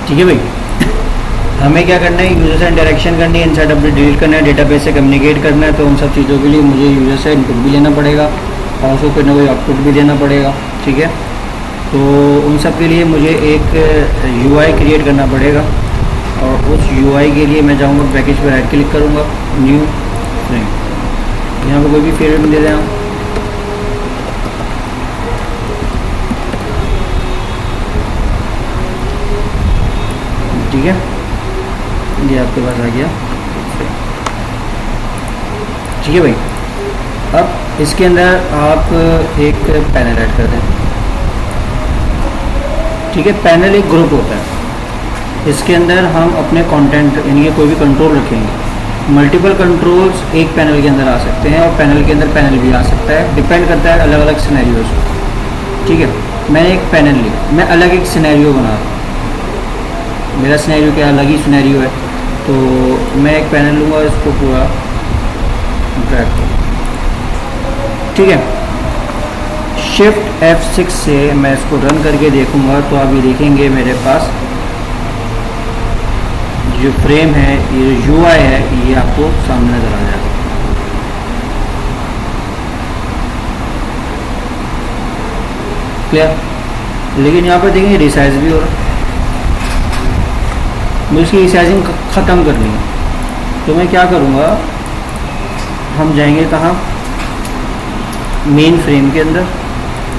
ठीक है भाई, हमें क्या करना है, यूज़र से इंटरेक्शन करनी है, इनसाइड अपडेट डिलीट करना है, डेटाबेस से कम्युनिकेट करना है। तो उन सब चीज़ों के लिए मुझे यूज़र से इनपुट भी लेना पड़ेगा और उसको कोई ना कोई आउटपुट भी देना पड़ेगा। ठीक है, तो उन सब के लिए मुझे एक यूआई क्रिएट करना पड़ेगा और उस यूआई के लिए मैं जाऊँगा पैकेज पर राइट क्लिक करूँगा, न्यू फ्रेम, यहाँ पर कोई भी फ्रेम दे दें आप। ठीक है, ये आपके पास आ गया। ठीक है भाई, अब इसके अंदर आप एक पैनल ऐड कर दें। ठीक है, पैनल एक ग्रुप होता है, इसके अंदर हम अपने कंटेंट यानी कि कोई भी कंट्रोल रखेंगे। मल्टीपल कंट्रोल्स एक पैनल के अंदर आ सकते हैं और पैनल के अंदर पैनल भी आ सकता है, डिपेंड करता है अलग अलग सिनेरियोज पर। ठीक है, मैंने एक पैनल लिया, मैं अलग एक सिनेरियो बना रहा हूँ, मेरा सिनेरियो क्या अलग ही सिनेरियो है, तो मैं एक पैनल लूँगा, इसको पूरा ड्रैग करूँ। ठीक है, शिफ्ट F6 से मैं इसको रन करके देखूँगा तो आप ये देखेंगे मेरे पास जो फ्रेम है, ये UI है, ये आपको सामने नज़र आ जाएगा। क्लियर? लेकिन यहाँ पर देखेंगे रिसाइज भी हो रहा है, मुझे इसकी रिसाइजिंग ख़त्म करनी है। तो मैं क्या करूँगा, हम जाएंगे कहाँ, मेन फ्रेम के अंदर,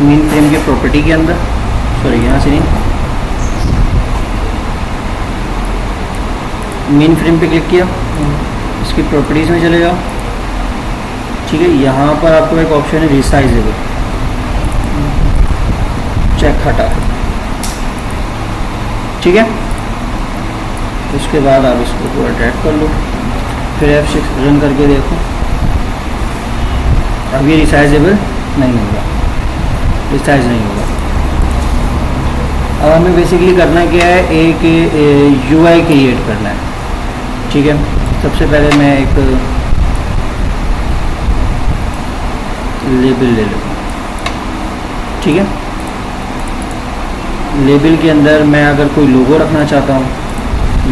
मेन फ्रेम की प्रॉपर्टी के अंदर, सॉरी यहाँ से नहीं, मेन फ्रेम पे क्लिक किया, इसकी प्रॉपर्टीज़ में चले जाओ। ठीक है, यहाँ पर आपको एक ऑप्शन है रिसाइजेबल, चेक हटा। ठीक है, उसके बाद आप इसको पूरा ड्रैग कर लो, फिर F6 रन करके देखो, अब ये रिसाइजेबल नहीं होगा, रिसाइज नहीं होगा। अब हमें बेसिकली करना क्या है, एक UI क्रिएट करना है। ठीक है, सबसे पहले मैं एक लेबल ले लूँ। ठीक है, लेबल के अंदर मैं अगर कोई लोगो रखना चाहता हूँ,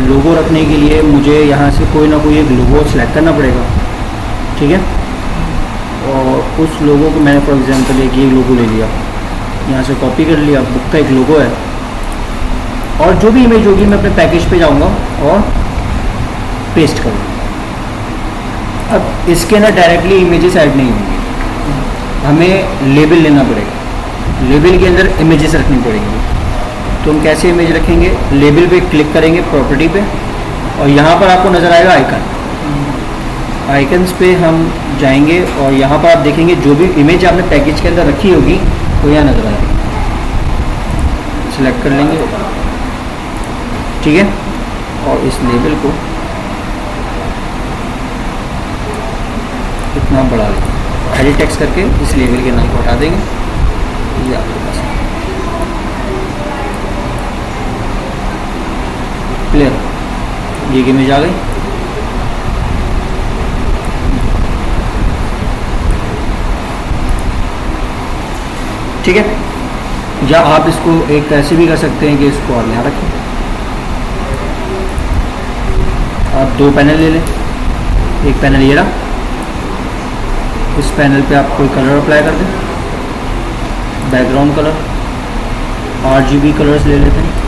लोगो रखने के लिए मुझे यहाँ से कोई ना कोई एक लोगो सेलेक्ट करना पड़ेगा। ठीक है, और उस लोगो को मैंने फॉर एग्जांपल एक ये लोगो ले लिया, यहाँ से कॉपी कर लिया, बुक का एक लोगो है, और जो भी इमेज होगी मैं अपने पैकेज पे जाऊँगा और पेस्ट करूँगा। अब इसके अंदर डायरेक्टली इमेजेस ऐड नहीं होंगी, हमें लेबल लेना पड़ेगा, लेबल के अंदर इमेजेस रखनी पड़ेंगी। तो हम कैसे इमेज रखेंगे, लेबल पे क्लिक करेंगे प्रॉपर्टी पे, और यहाँ पर आपको नज़र आएगा आइकन, आइकन्स पे हम जाएंगे और यहाँ पर आप देखेंगे जो भी इमेज आपने पैकेज के अंदर रखी होगी वो यहाँ नज़र आएगी, सिलेक्ट कर लेंगे। ठीक है, और इस लेबल को इतना बढ़ा लेंगे, एडिट टेक्स्ट करके इस लेबल के नाम को हटा देंगे, ये आपके पास क्लियर, ये इमेज आ गई। ठीक है, या आप इसको एक ऐसे भी कर सकते हैं कि इसको आप यहाँ रखें, आप दो पैनल ले लें, एक पैनल ये रहा, इस पैनल पे आप कोई कलर अप्लाई कर दें, बैकग्राउंड कलर, RGB कलर्स ले लेते हैं।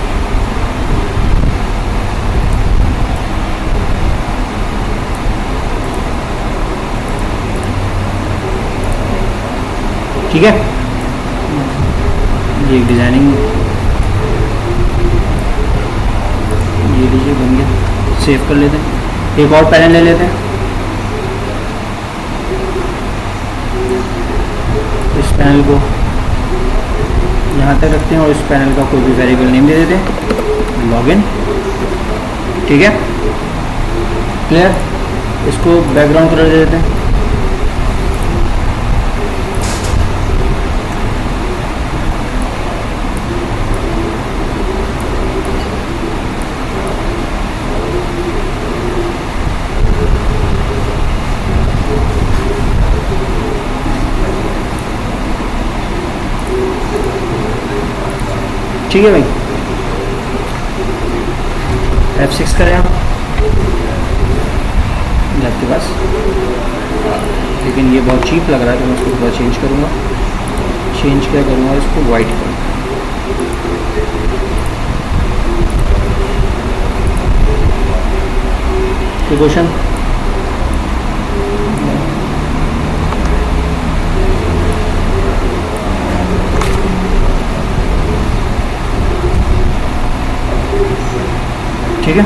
ठीक है, ये डिज़ाइनिंग, ये लीजिए बन गया, सेव कर लेते हैं। एक और पैनल ले लेते हैं, इस पैनल को यहाँ तक रखते हैं और इस पैनल का कोई भी वेरिएबल नेम दे देते हैं, लॉगिन। ठीक है, क्लियर, इसको बैकग्राउंड कलर दे देते हैं। ठीक है भाई, F6 करें आप आपके पास, लेकिन ये बहुत चीप लग रहा है तो मैं इसको थोड़ा चेंज करूँगा। चेंज क्या करूँगा, इसको वाइट करूँगा। कोई क्वेश्चन? ठीक है।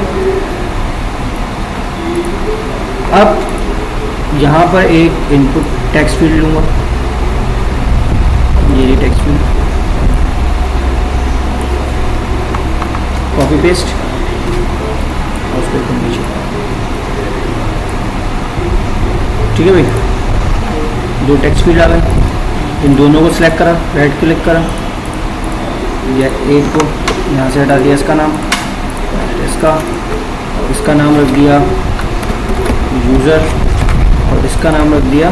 अब यहाँ पर एक इनपुट टेक्स्ट फील्ड लूँगा, ये टेक्स्ट फील्ड, कॉपी पेस्ट और उसको एकदम नीचे। ठीक है भाई, दो टेक्स्ट फील्ड आ गए, इन दोनों को सिलेक्ट करा, राइट क्लिक करा, या एक को यहाँ से हटा दिया, इसका नाम, इसका नाम रख दिया यूज़र और इसका नाम रख दिया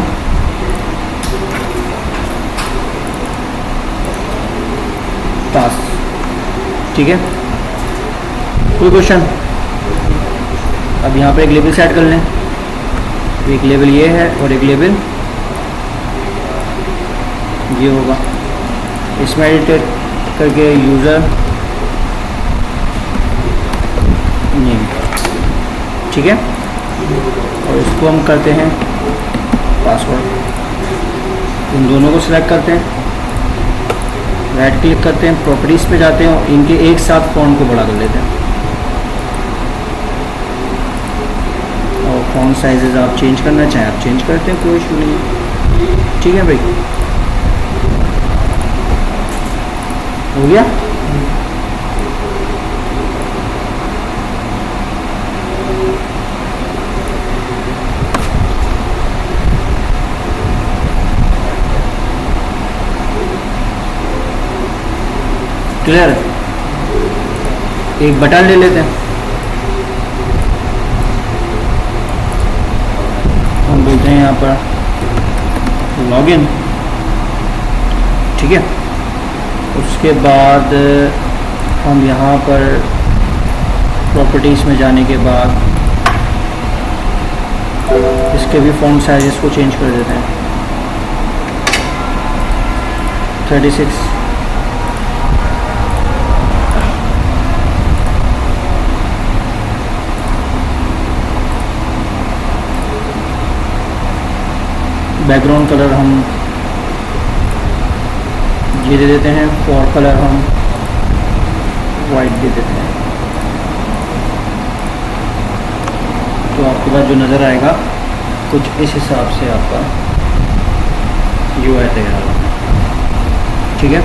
पास। ठीक है, कोई क्वेश्चन? अब यहाँ पर एक लेबल सेट कर लें, एक लेबल ये है और एक लेबल ये होगा। इसमें एडिट करके यूज़र नेम, ठीक है, और इसको हम करते हैं पासवर्ड। इन दोनों को सिलेक्ट करते हैं, राइट क्लिक करते हैं, प्रॉपर्टीज़ पे जाते हैं और इनके एक साथ फॉन्ट को बड़ा कर लेते हैं। और फॉन्ट साइजेस आप चेंज करना चाहें आप चेंज करते हैं, कोई इशू नहीं है। ठीक है भाई, हो गया। क्लियर? एक बटन ले लेते हैं, हम बोलते हैं यहाँ पर लॉगिन। ठीक है, उसके बाद हम यहाँ पर प्रॉपर्टीज़ में जाने के बाद इसके भी फॉन्ट साइजेस को चेंज कर देते हैं, 36। बैकग्राउंड कलर हम ये दे देते हैं, फॉर कलर हम वाइट दे देते हैं। तो आपके पास जो नज़र आएगा कुछ इस हिसाब से आपका UI तैयार होगा। ठीक है,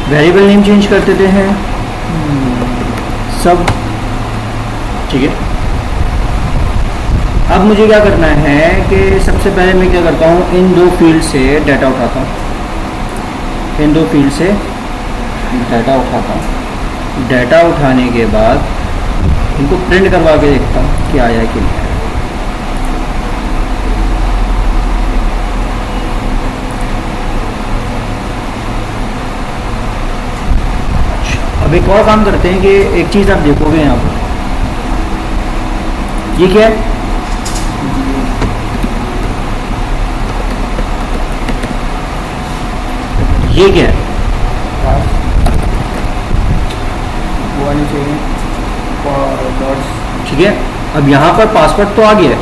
वेरिएबल नेम चेंज कर देते हैं सब। ठीक है, अब मुझे क्या करना है कि सबसे पहले मैं क्या करता हूँ, इन दो फील्ड से डाटा उठाता हूँ, इन दो फील्ड से डाटा उठाता हूँ। डाटा उठाने के बाद इनको प्रिंट करवा के देखता हूँ कि आया कि नहीं आया। अब एक और काम करते हैं कि एक चीज़ आप देखोगे यहाँ पर, ये क्या है, ये क्या है, वो आनी चाहिए डॉट्स। ठीक है, अब यहाँ पर पासवर्ड तो आ गया है,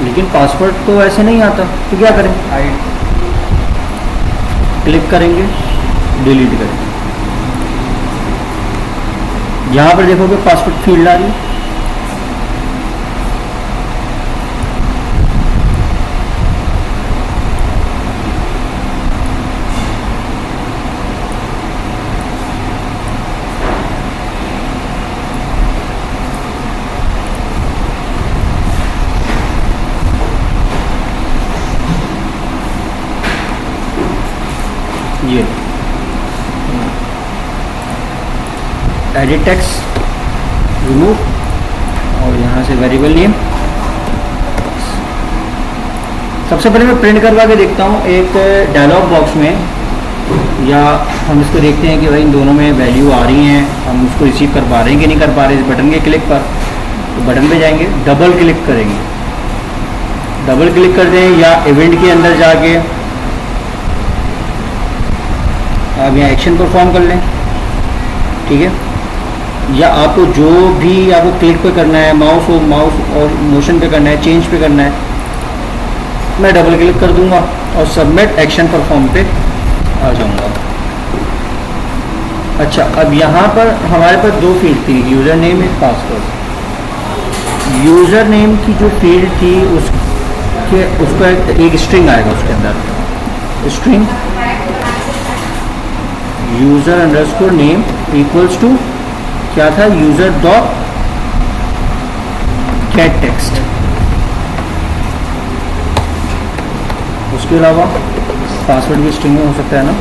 लेकिन पासवर्ड तो ऐसे नहीं आता, तो क्या करें, क्लिक करेंगे, डिलीट करेंगे। यहाँ पर देखोगे पासवर्ड फील्ड आ रही है, ये एडिट टेक्स्ट रिमूव और यहाँ से वेरिएबल नेम। सबसे पहले मैं प्रिंट करवा के देखता हूँ एक डायलॉग बॉक्स में या हम इसको देखते हैं कि भाई इन दोनों में वैल्यू आ रही हैं, हम उसको रिसीव कर पा रहे हैं कि नहीं कर पा रहे इस बटन के क्लिक पर। तो बटन पे जाएंगे, डबल क्लिक करेंगे, डबल क्लिक कर दें या इवेंट के अंदर जाके आप यहाँ एक्शन परफॉर्म कर लें, ठीक है। या आपको जो भी आपको क्लिक पे करना है, माउस और मोशन पे करना है, चेंज पे करना है, मैं डबल क्लिक कर दूंगा और सबमिट एक्शन परफॉर्म पे आ जाऊंगा। अच्छा, अब यहाँ पर हमारे पास दो फील्ड थी, यूज़र नेम एक पासवर्ड। यूज़र नेम की जो फील्ड थी उसका एक स्ट्रिंग आएगा, उसके अंदर string user underscore name equals to क्या था, यूज़र डॉट गेट टेक्स्ट। उसके अलावा पासवर्ड भी स्ट्रिंग में हो सकता है ना,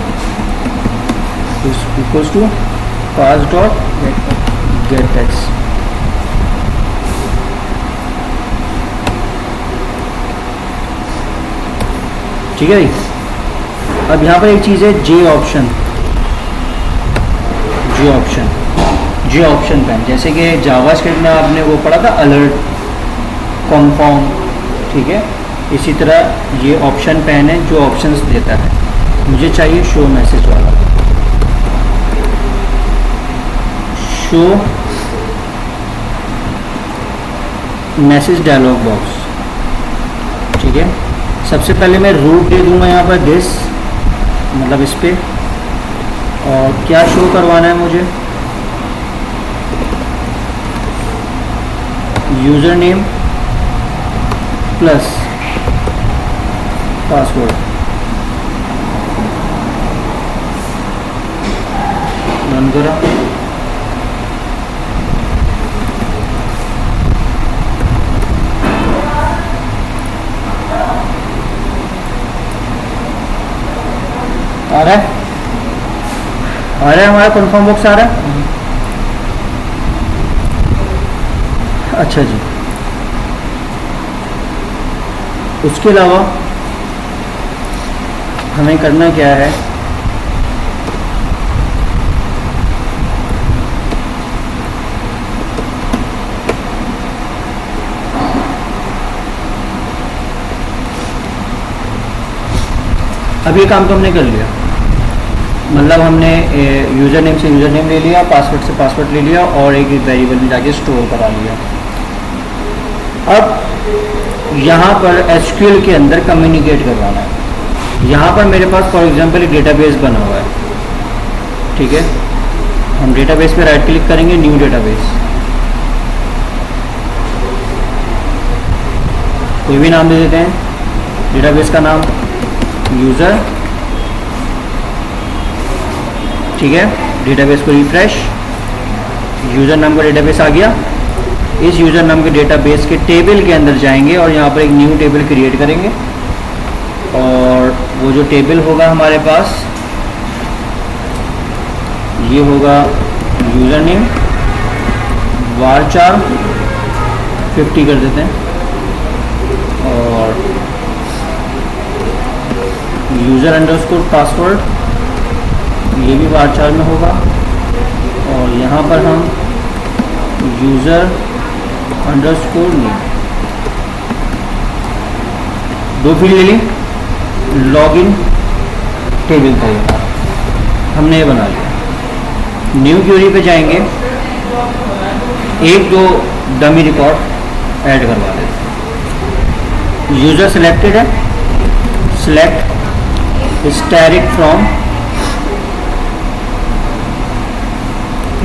equals to pass dot get text. ठीक है भाई। अब यहाँ पर एक चीज़ है J option, J option pane, जैसे कि जावास्क्रिप्ट में आपने वो पढ़ा था अलर्ट, कॉन्फर्म, ठीक है। इसी तरह ये ऑप्शन पैन है जो ऑप्शंस देता है। मुझे चाहिए शो मैसेज वाला, शो मैसेज डायलॉग बॉक्स, ठीक है। सबसे पहले मैं रूट दे दूंगा यहाँ पर दिस, मतलब इस पर, और क्या शो करवाना है मुझे, user name plus password. Run करा, आ रहा है, हमारा कन्फर्म बॉक्स आ रहा है। अच्छा जी, उसके अलावा हमें करना क्या है, अब ये काम तो हमने कर लिया, मतलब हमने यूज़र नेम से यूज़र नेम ले लिया, पासवर्ड से पासवर्ड ले लिया और एक वेरिएबल में जाके स्टोर करा लिया। अब यहाँ पर एसक्यूएल के अंदर कम्युनिकेट करवाना है। यहाँ पर मेरे पास फॉर एग्जांपल एक डेटाबेस बना हुआ है, ठीक है। हम डेटाबेस पे राइट क्लिक करेंगे, न्यू डेटाबेस, कोई भी नाम दे देते हैं, डेटाबेस का नाम यूज़र, ठीक है। डेटाबेस को रिफ्रेश, यूज़र नाम का डेटाबेस आ गया। इस यूज़र नाम के डेटाबेस के टेबल के अंदर जाएंगे और यहाँ पर एक न्यू टेबल क्रिएट करेंगे, और वो जो टेबल होगा हमारे पास ये होगा यूज़र नेम varchar 50 कर देते हैं, और यूज़र अंडरस्कोर पासवर्ड ये भी varchar में होगा, और यहाँ पर हम यूज़र अंडरस्कोर नेम, दो फील्ड ले ली। लॉगिन टेबल था ये, हमने ये बना लिया। न्यू क्वेरी पे जाएंगे, एक दो डमी रिकॉर्ड ऐड करवा देते। यूज़र सिलेक्टेड है, select static from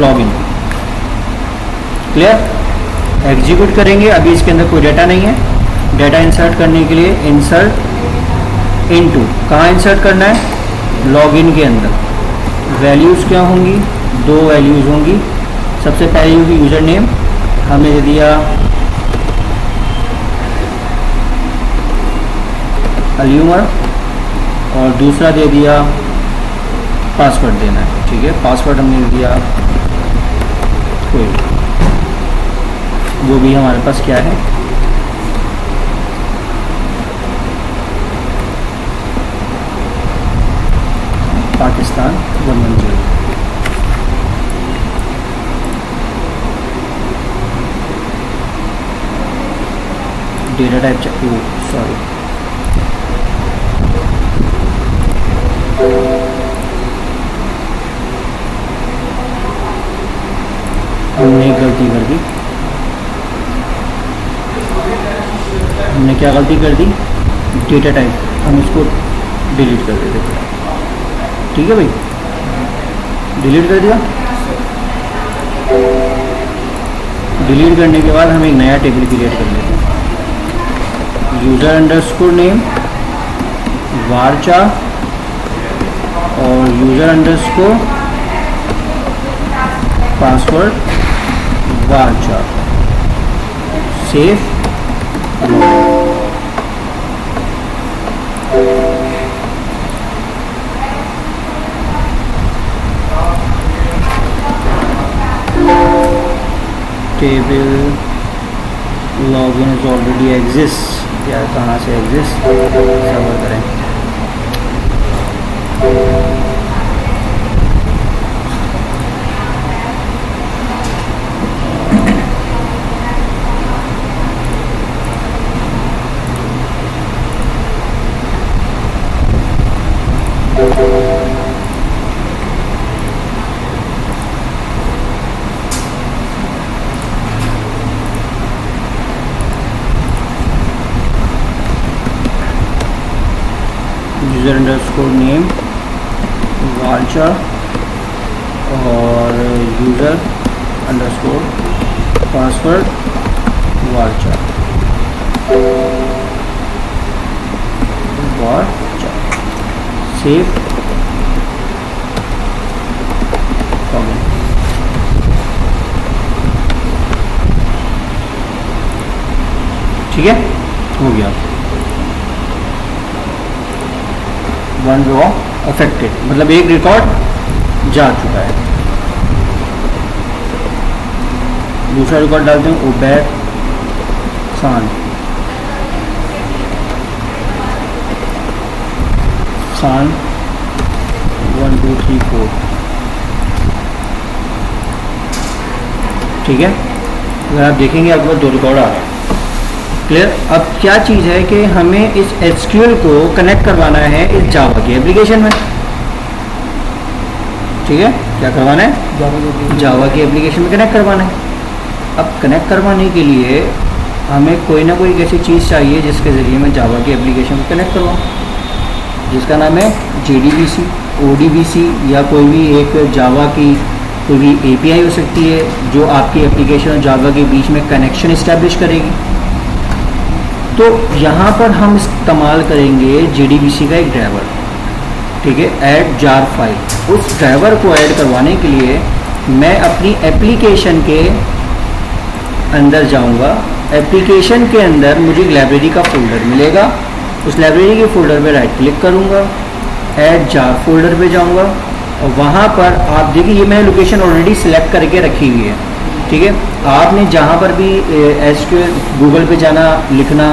login, clear. Execute करेंगे, अभी इसके अंदर कोई डाटा नहीं है। डाटा इंसर्ट करने के लिए इंसर्ट इनटू, कहाँ इंसर्ट करना है, लॉगिन के अंदर। वैल्यूज़ क्या होंगी, दो वैल्यूज़ होंगी। सबसे पहली होगी यूज़र नेम, हमने दे दिया अल्यूमर, और दूसरा दे दिया पासवर्ड देना है, ठीक है। पासवर्ड हमने दे दिया कोई, वो भी हमारे पास क्या है, पाकिस्तान। /110। डेटा टाइप सॉरी हमने एक गलती कर दी। हमने क्या गलती कर दी? डेटा टाइप हम इसको डिलीट कर देते। ठीक है भाई, डिलीट कर दिया। डिलीट करने के बाद हम एक नया टेबल क्रिएट कर लेते हैं। यूज़र अंडरस्कोर नेम varchar और user underscore password varchar। Save. Table login is already exist, या कहाँ से एग्जिस्ट सर्वर करें। यूज़र अंडरस्कोर नेम varchar और user underscore password varchar। Save. ठीक है, हो गया। वन रो अफेक्टेड, मतलब एक रिकॉर्ड जा चुका है। दूसरा रिकॉर्ड डालते हैं उबैद खान। खान 1 2 3 4। ठीक है, अगर आप देखेंगे आपके पास 2 रिकॉर्ड आ रहे हैं। क्लियर। अब क्या चीज़ है कि हमें इस एसक्यूएल को कनेक्ट करवाना है इस जावा की एप्लीकेशन में। ठीक है, क्या करवाना है? जावा की एप्लीकेशन में कनेक्ट करवाना है। अब कनेक्ट करवाने के लिए हमें कोई ना कोई ऐसी चीज़ चाहिए जिसके ज़रिए मैं जावा की एप्लीकेशन को कनेक्ट करवाऊँ, जिसका नाम है JDBC, ODBC या कोई भी एक जावा की कोई भी API हो सकती है जो आपकी एप्लीकेशन और जावा के बीच में कनेक्शन इस्टेब्लिश करेगी। तो यहाँ पर हम इस्तेमाल करेंगे JDBC का एक ड्राइवर। ठीक है, ऐड जार फाइल। उस ड्राइवर को ऐड करवाने के लिए मैं अपनी एप्लीकेशन के अंदर जाऊँगा। एप्लीकेशन के अंदर मुझे एक लाइब्रेरी का फोल्डर मिलेगा। उस लाइब्रेरी के फोल्डर पे राइट क्लिक करूँगा, ऐड जार फोल्डर पे जाऊँगा और वहाँ पर आप देखिए ये मैंने लोकेशन ऑलरेडी सिलेक्ट करके रखी हुई है। ठीक है, आपने जहाँ पर भी एसक्यूएल गूगल पे जाना, लिखना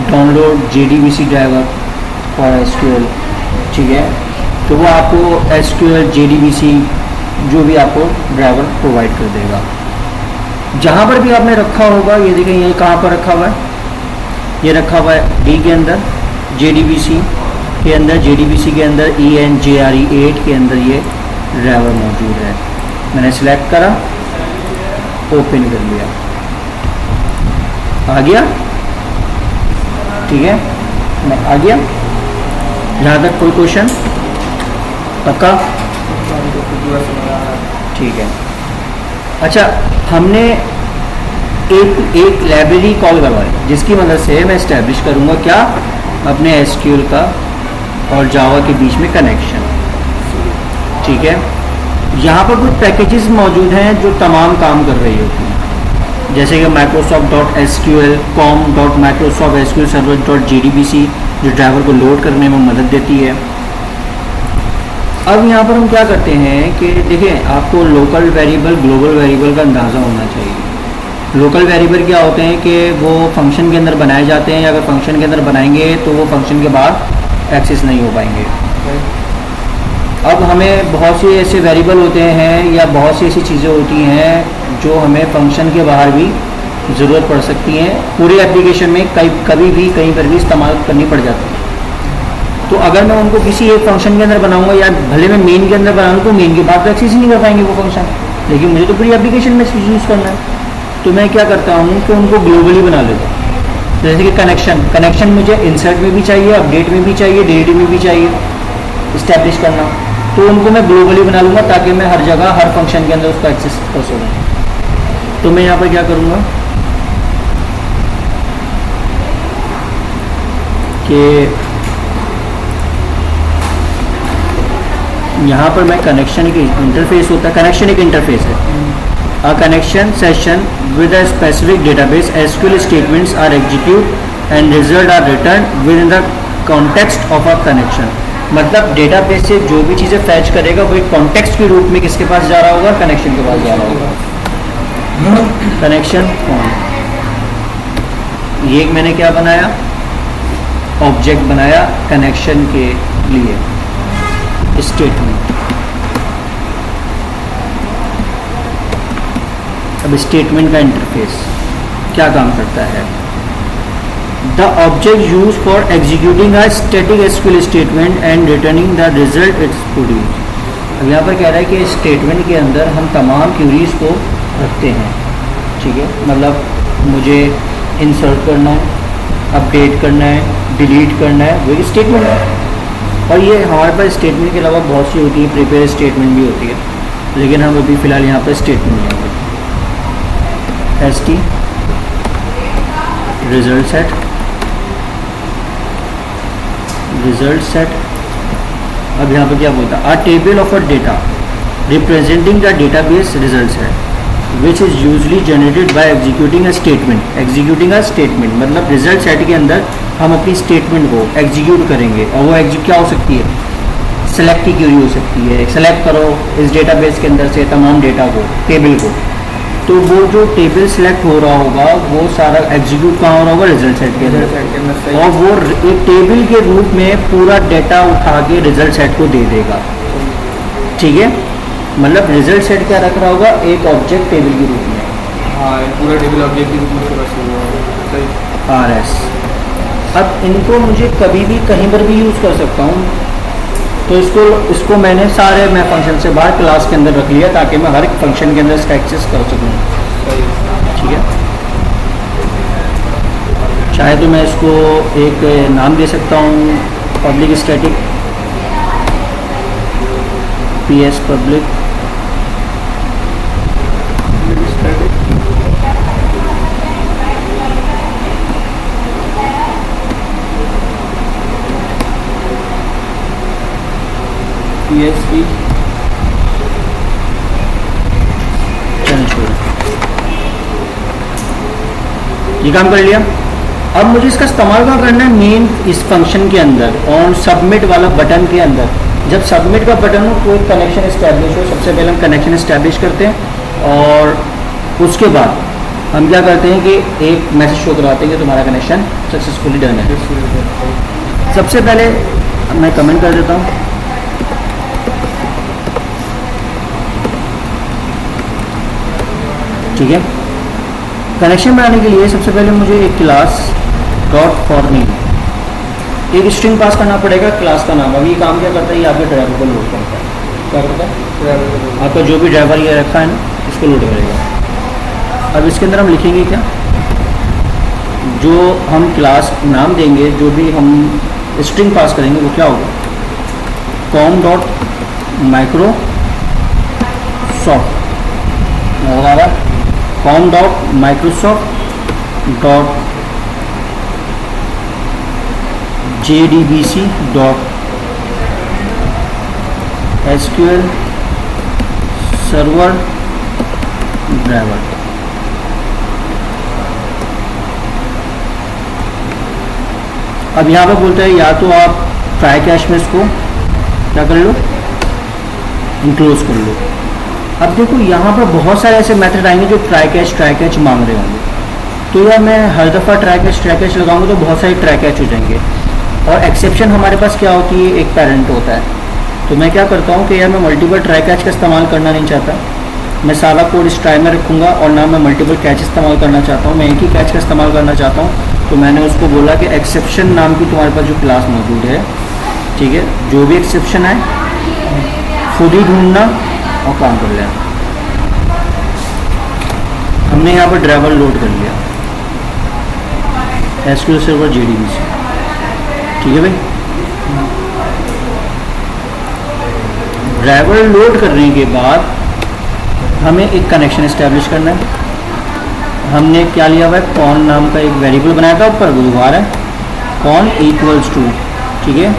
download JDBC driver for SQL. ठीक है, तो वो आपको एसक्यूएल JDBC जो भी आपको ड्राइवर प्रोवाइड कर देगा। जहाँ पर भी आपने रखा होगा, ये देखें ये कहाँ पर रखा हुआ है, ये रखा हुआ है D के अंदर, JDBC के अंदर, JDBC के अंदर ENJRE8 के अंदर ये ड्राइवर मौजूद है। मैंने सेलेक्ट करा, ओपन कर लिया, आ गया। ठीक है, मैं आ गया। यहाँ तक कोई क्वेश्चन? पक्का? ठीक है। अच्छा, हमने एक लाइब्रेरी कॉल करवाई जिसकी मदद से मैं इस्टेब्लिश करूँगा क्या, अपने एसक्यूएल का और जावा के बीच में कनेक्शन। ठीक है, यहाँ पर कुछ पैकेजेस मौजूद हैं जो तमाम काम कर रही होती हैं, जैसे कि Microsoft.SQL, com.Microsoft SQL Server.JDBC जो ड्राइवर को लोड करने में मदद देती है। अब यहाँ पर हम क्या करते हैं कि देखिए, आपको लोकल वेरिएबल, ग्लोबल वेरिएबल का अंदाज़ा होना चाहिए। लोकल वेरिएबल क्या होते हैं कि वो फंक्शन के अंदर बनाए जाते हैं, या अगर फंक्शन के अंदर बनाएंगे तो वो फंक्शन के बाद एक्सेस नहीं हो पाएंगे। अब हमें बहुत से ऐसे वेरिएबल होते हैं या बहुत सी ऐसी चीज़ें होती हैं जो हमें फंक्शन के बाहर भी ज़रूरत पड़ सकती हैं, पूरे एप्लीकेशन में कभी भी कहीं पर भी इस्तेमाल करनी पड़ जाती है। तो अगर मैं उनको किसी एक फंक्शन के अंदर बनाऊंगा या भले मैं मेन के अंदर बनाऊँ तो मेन के बाद तो एक्सेस ही नहीं कर पाएंगे वो फंक्शन, लेकिन मुझे तो पूरी एप्लीकेशन में यूज़ करना है। तो मैं क्या करता हूँ कि उनको ग्लोबली बना लेता हूँ। जैसे कि कनेक्शन मुझे इंसर्ट में भी चाहिए, अपडेट में भी चाहिए, डिलीट में भी चाहिए, इस्टेब्लिश करना, तो उनको मैं ग्लोबली बना लूँगा ताकि मैं हर जगह हर फंक्शन के अंदर उसको एक्सेस कर सकूँ। तो मैं यहाँ पर क्या करूँगा कि यहाँ पर मैं कनेक्शन एक इंटरफेस होता है, कनेक्शन एक इंटरफेस है। A connection session with a specific database, SQL statements are executed and results are returned within the context of a connection। मतलब डेटाबेस से जो भी चीज़ें फैच करेगा वो एक कॉन्टेक्स्ट के रूप में किसके पास जा रहा होगा, कनेक्शन के पास जा रहा होगा। कनेक्शन ये एक मैंने क्या बनाया, ऑब्जेक्ट बनाया कनेक्शन के लिए, स्टेटमेंट। अब स्टेटमेंट का इंटरफेस क्या काम करता है, the object use for executing a static SQL statement and returning the result it's produce. अब यहाँ पर कह रहा है कि स्टेटमेंट के अंदर हम तमाम क्यूरीज को रखते हैं, ठीक है। मतलब मुझे इंसर्ट करना है, अपडेट करना है, डिलीट करना है, वो स्टेटमेंट है। और ये हमारे पास स्टेटमेंट के अलावा बहुत सी होती है, प्रिपेयर स्टेटमेंट भी होती है, लेकिन हम अभी फ़िलहाल यहाँ पर स्टेटमेंट लेंगे। st result set। अब यहाँ पर क्या बोलता है, a table of a data representing the database result set which is usually generated by executing a statement। मतलब रिजल्ट सेट के अंदर हम अपनी स्टेटमेंट को एग्जीक्यूट करेंगे, और वो क्या हो सकती है, सेलेक्ट की क्यूरी हो सकती है। सेलेक्ट करो इस डेटाबेस के अंदर से तमाम डेटा को, टेबल को, तो वो जो टेबल सेलेक्ट हो रहा होगा वो सारा एग्जीक्यूट कहाँ हो रहा होगा, रिजल्ट सेट के अंदर, और वो एक टेबल के रूप में पूरा डेटा उठा के रिजल्ट सेट को दे देगा, ठीक है। मतलब रिजल्ट सेट क्या रख रहा होगा, एक ऑब्जेक्ट टेबल के रूप में, हाँ पूरा टेबल ऑब्जेक्ट के रूप में RS। अब इनको मुझे कभी भी कहीं पर भी यूज़ कर सकता हूँ, तो इसको मैंने सारे मैं फंक्शन से बाहर क्लास के अंदर रख लिया ताकि मैं हर एक फंक्शन के अंदर इसका एक्सेस कर सकूँ, ठीक है। चाहे तो मैं इसको एक नाम दे सकता हूँ, public static PS public PHP। ये काम कर लिया। अब मुझे इसका इस्तेमाल कहाँ करना है, मेन इस फंक्शन के अंदर, ऑन सबमिट वाला बटन के अंदर। जब सबमिट का बटन हो कोई कनेक्शन इस्टेब्लिश हो, सबसे पहले हम कनेक्शन इस्टेब्लिश करते हैं और उसके बाद हम क्या करते हैं कि एक मैसेज शो करवाते हैं कि तुम्हारा कनेक्शन सक्सेसफुली डन है। सबसे पहले मैं कमेंट कर देता हूँ, ठीक है। कनेक्शन बनाने के लिए सबसे पहले मुझे एक क्लास डॉट फॉर नेम, एक स्ट्रिंग पास करना पड़ेगा क्लास का नाम। अभी ये काम क्या करता है, ये आपके ड्राइवर को लोड करता है। क्या करता है, आपका जो भी ड्राइवर ये रखा है ना इसको लोड करेगा। अब इसके अंदर हम लिखेंगे क्या, जो हम क्लास नाम देंगे, जो भी हम स्ट्रिंग पास करेंगे वो क्या होगा, कॉम डॉट माइक्रोसॉफ्ट होगा, com dot Microsoft dot JDBC dot SQL server driver. अब यहाँ पर बोलता है या तो आप ट्राई कैश में इसको क्या कर लो, इंक्लोज कर लो। अब देखो यहाँ पर बहुत सारे ऐसे मेथड आएंगे जो ट्राई कैच मांग रहे होंगे, तो यार मैं हर दफ़ा ट्राई कैच लगाऊंगा तो बहुत सारे ट्राई कैच हो जाएंगे। और एक्सेप्शन हमारे पास क्या होती है, एक पेरेंट होता है, तो मैं क्या करता हूँ कि यार मैं मल्टीपल ट्राई कैच का इस्तेमाल करना नहीं चाहता, मैं सारा कोड इस ट्राई में रखूँगा और ना मैं मल्टीपल कैच इस्तेमाल करना चाहता हूँ, मैं एक ही कैच का इस्तेमाल करना चाहता हूँ। तो मैंने उसको बोला कि एक्सेप्शन नाम की तुम्हारे पास जो क्लास मौजूद है, ठीक है, जो भी एक्सेप्शन है खुद ही ढूंढना और काम कर लेना। हमने यहाँ पर ड्राइवर लोड कर लिया एसक्यूएल सर्वर जेडीबी से, ठीक है भाई। ड्राइवर लोड करने के बाद हमें एक कनेक्शन इस्टेब्लिश करना है। हमने क्या लिया हुआ है, कॉन नाम का एक वेरिएबल बनाया था, ऊपर बुधवार है, कॉन इक्वल्स टू, ठीक है,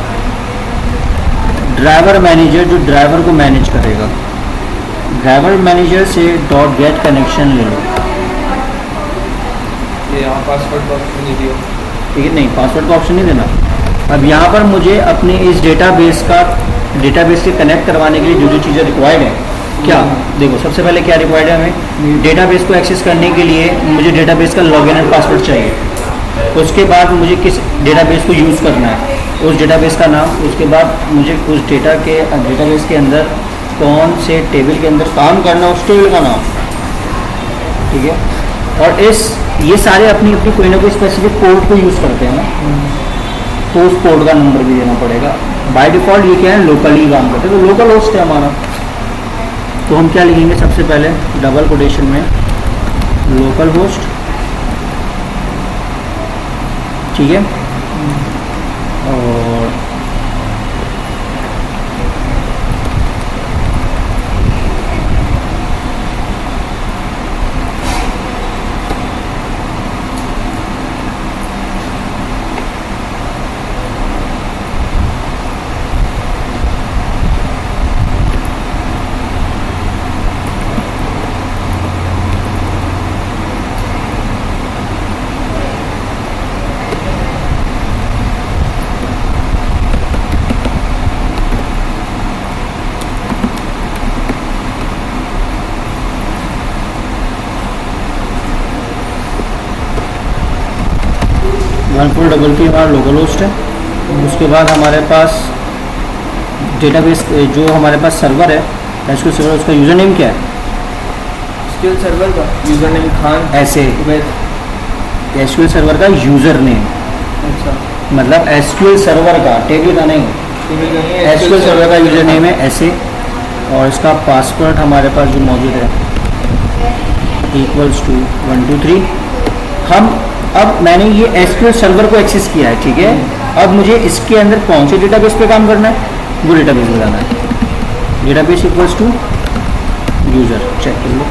ड्राइवर मैनेजर जो ड्राइवर को मैनेज करेगा, ड्राइवर मैनेजर से डॉट गेट कनेक्शन ले लो। ये यहाँ पासवर्ड का ऑप्शन नहीं दिया, ठीक है, नहीं पासवर्ड का ऑप्शन नहीं देना। अब यहाँ पर मुझे अपने इस डेटाबेस से कनेक्ट करवाने के लिए जो जो चीज़ें रिक्वायर्ड है, क्या देखो, सबसे पहले क्या रिक्वायर्ड है, हमें डेटाबेस को एक्सेस करने के लिए मुझे डेटाबेस का लॉगिन एंड पासवर्ड चाहिए। उसके बाद मुझे किस डेटाबेस को यूज़ करना है, उस डेटाबेस का नाम, उसके बाद मुझे उस डेटाबेस के अंदर कौन से टेबल के अंदर काम करना है उस टेबल का नाम, ठीक है। और ये सारे अपनी अपनी कोई ना कोई स्पेसिफिक पोर्ट को यूज़ करते हैं ना, तो उस पोर्ट का नंबर भी देना पड़ेगा। बाय डिफ़ॉल्ट ये क्या है, लोकली काम करते हैं, तो लोकल होस्ट है हमारा। तो हम क्या लिखेंगे, सबसे पहले डबल कोटेशन में लोकल होस्ट, ठीक है, और वन डबल की हमारा लोकल होस्ट है। उसके बाद हमारे पास डेटाबेस जो हमारे पास सर्वर है एसक्यूएल सर्वर, उसका यूज़र नेम क्या है, एसक्यूएल सर्वर का यूज़र नेम खान ऐसे उबैद। एसक्यूएल सर्वर का यूज़र नेम, अच्छा, मतलब एसक्यूएल सर्वर का, टेबल का नहीं, एसक्यूएल सर्वर का यूज़र नेम है ऐसे। और इसका पासवर्ड हमारे पास जो मौजूद है इक्वल्स टू 1 2 3। अब मैंने ये एसक्यूएल सर्वर को एक्सेस किया है, ठीक है। अब मुझे इसके अंदर कौन से डेटाबेस पे काम करना है, वो डेटाबेस बताना है। Database equals to user, check कर लो।